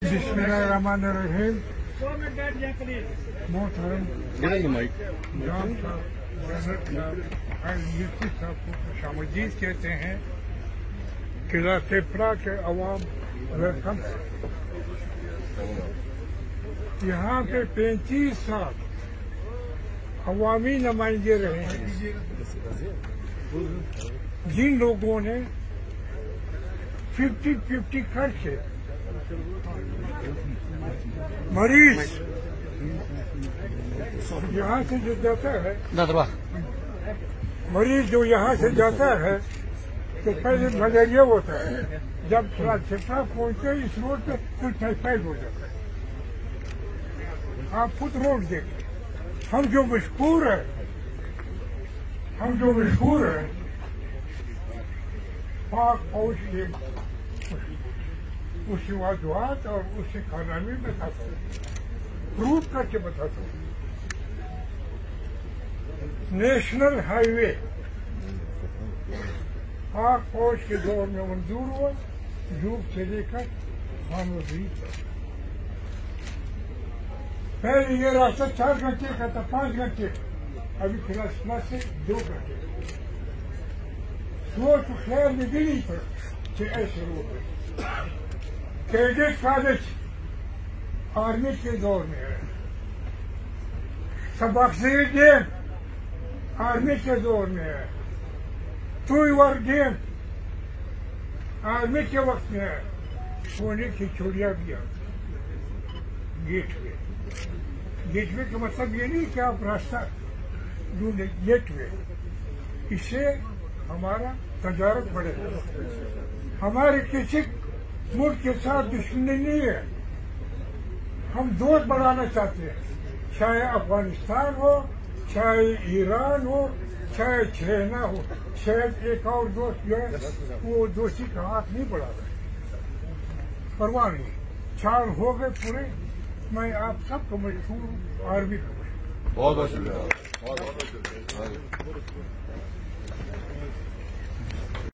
बिस्मिल्लाहिर्रहमानिर्रहीम। मोहतरम जाम साहब, जनरल साहब, यूसी साहब को खुशामदीद कहते हैं। किला सेपरा के अवाम वेलकम। यहाँ पे 35 साल अवामी नुमाइंदे रहे हैं, जिन लोगों ने 50-50 करके मरीज यहाँ से जो जाता है, मरीज जो यहाँ से जाता है तो पहले मलेरिया होता है, जब छपरा पहुँचते इस रोड पे फिर टाइफाइड हो जाता है। आप खुद रोड देखिए। हम जो मशहूर है पाक फौज के उसकी वजूहत और उसके कारनामे बताता हूँ, प्रूव करके बताता हूँ। नेशनल हाईवे पाक फौज के दौर में मंजूर हुआ, यूप से लेकर खानोदी तक। पहले ये रास्ता 4 घंटे का था, 5 घंटे, अभी फिलहाल से 2 घंटे। सोच खैर में भी नहीं था कि ऐसे रोड है। कैडेट कॉलेज आर्मी के दौर में है, सबकज़ीर डैम आर्मी के दौर में है, तुईवर डैम आर्मी के वक्त में है। सोने की चूड़ियां भी आती गेटवे। गेटवे का मतलब ये नहीं कि आप रास्ता ढूंढे, गेटवे। इससे हमारा तजारत बढ़ेगा। हमारे किसी मुल्क के साथ दुश्मनी नहीं है, हम दोस्त बढ़ाना चाहते हैं, चाहे अफगानिस्तान हो, चाहे ईरान हो, चाहे चाइना हो। शायद एक और दोस्त जो है वो दोस्ती का हाथ नहीं बढ़ा रहे, परवाह नहीं। 4 हो गए पूरे। मैं आप सबको मशहूर आर्मी का बहुत बहुत शुक्रिया।